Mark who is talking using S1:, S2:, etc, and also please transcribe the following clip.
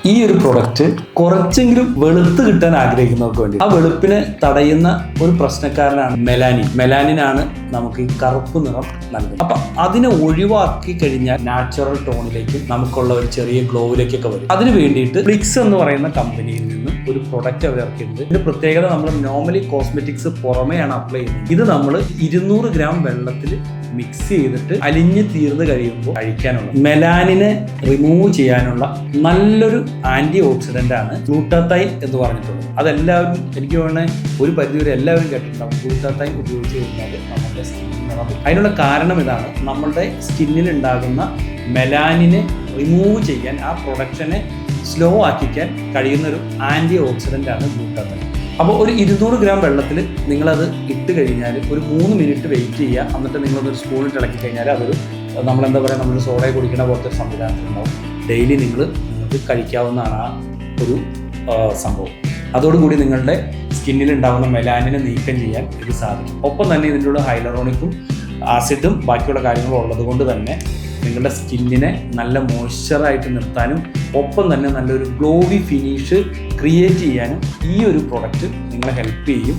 S1: ഈ ഒരു പ്രൊഡക്റ്റ് കുറച്ചെങ്കിലും വെളുത്ത് കിട്ടാൻ ആഗ്രഹിക്കുന്നവർക്ക് വേണ്ടി, ആ വെളുപ്പിനെ തടയുന്ന ഒരു പ്രശ്നക്കാരനാണ് മെലാനിൻ. മെലാനിനാണ് നമുക്ക് ഈ കറുപ്പ് നിറം നൽകുന്നത്. അപ്പൊ അതിനെ ഒഴിവാക്കി കഴിഞ്ഞാൽ നാച്ചുറൽ ടോണിലേക്ക് നമുക്കുള്ള ഒരു ചെറിയ ഗ്ലോവിലേക്കൊക്കെ വരും. അതിന് വേണ്ടിയിട്ട് ഫ്ലിക്സ് എന്ന് പറയുന്ന കമ്പനിയിൽ നിന്ന് ഒരു പ്രൊഡക്റ്റ് അവർ ഇറക്കിയിട്ടുണ്ട്. ഇതിന്റെ പ്രത്യേകത, നമ്മൾ നോർമലി കോസ്മെറ്റിക്സ് പുറമെയാണ് അപ്ലൈ ചെയ്യുന്നത്. ഇത് നമ്മൾ 200 ഗ്രാം വെള്ളത്തിൽ മിക്സ് ചെയ്തിട്ട് അലിഞ്ഞ് തീർന്ന് കഴിയുമ്പോൾ കഴിക്കാനുള്ള, മെലാനിനെ റിമൂവ് ചെയ്യാനുള്ള നല്ലൊരു ആന്റി ഓക്സിഡന്റ് ആണ് ഗ്ലൂട്ടാത്തൈൻ എന്ന് പറഞ്ഞിട്ടുള്ളത്. അതെല്ലാവരും, എനിക്ക് തോന്നുന്നത് ഒരു പരിധിവരെ എല്ലാവരും കേട്ടിട്ടുണ്ടാവും. ഗ്ലൂട്ടാത്തൈൻ ഉപയോഗിച്ച് കഴിഞ്ഞാൽ നമ്മുടെ സ്കിൻ നിറം. അതിനുള്ള കാരണം ഇതാണ്, നമ്മളുടെ സ്കിന്നിൽ ഉണ്ടാകുന്ന മെലാനിനെ റിമൂവ് ചെയ്യാൻ, ആ പ്രൊഡക്ഷനെ സ്ലോ ആക്കിക്കാൻ കഴിയുന്ന ഒരു ആന്റി ഓക്സിഡന്റ് ആണ് ഗ്ലൂട്ടാത്തൈൻ. അപ്പോൾ ഒരു 200 ഗ്രാം വെള്ളത്തിൽ നിങ്ങളത് ഇട്ട് കഴിഞ്ഞാൽ ഒരു 3 മിനിറ്റ് വെയിറ്റ് ചെയ്യുക. എന്നിട്ട് നിങ്ങളൊരു സ്പൂണിട്ട് ഇളക്കി കഴിഞ്ഞാൽ അതൊരു, നമ്മളെന്താ പറയുക, നമ്മളൊരു സോഡയെ കുടിക്കുന്ന പോലത്തെ ഒരു സംവിധാനത്തിലുണ്ടാവും. ഡെയിലി നിങ്ങൾക്ക് കഴിക്കാവുന്നതാണ് ആ ഒരു സംഭവം. അതോടുകൂടി നിങ്ങളുടെ സ്കിന്നിൽ ഉണ്ടാകുന്ന മെലാനിനെ നീക്കം ചെയ്യാൻ ഇത് സാധിക്കും. ഒപ്പം തന്നെ ഇതിൻ്റെ ഉള്ള ഹൈലറോണിക്കും ആസിഡും ബാക്കിയുള്ള കാര്യങ്ങളും ഉള്ളത് കൊണ്ട് തന്നെ നിങ്ങളുടെ സ്കിന്നിനെ നല്ല മോയ്സ്ചറായിട്ട് നിർത്താനും ഒപ്പം തന്നെ നല്ലൊരു ഗ്ലോവി ഫിനിഷ് ക്രിയേറ്റ് ചെയ്യാനും ഈ ഒരു പ്രൊഡക്റ്റ് നിങ്ങളെ ഹെൽപ്പ് ചെയ്യും.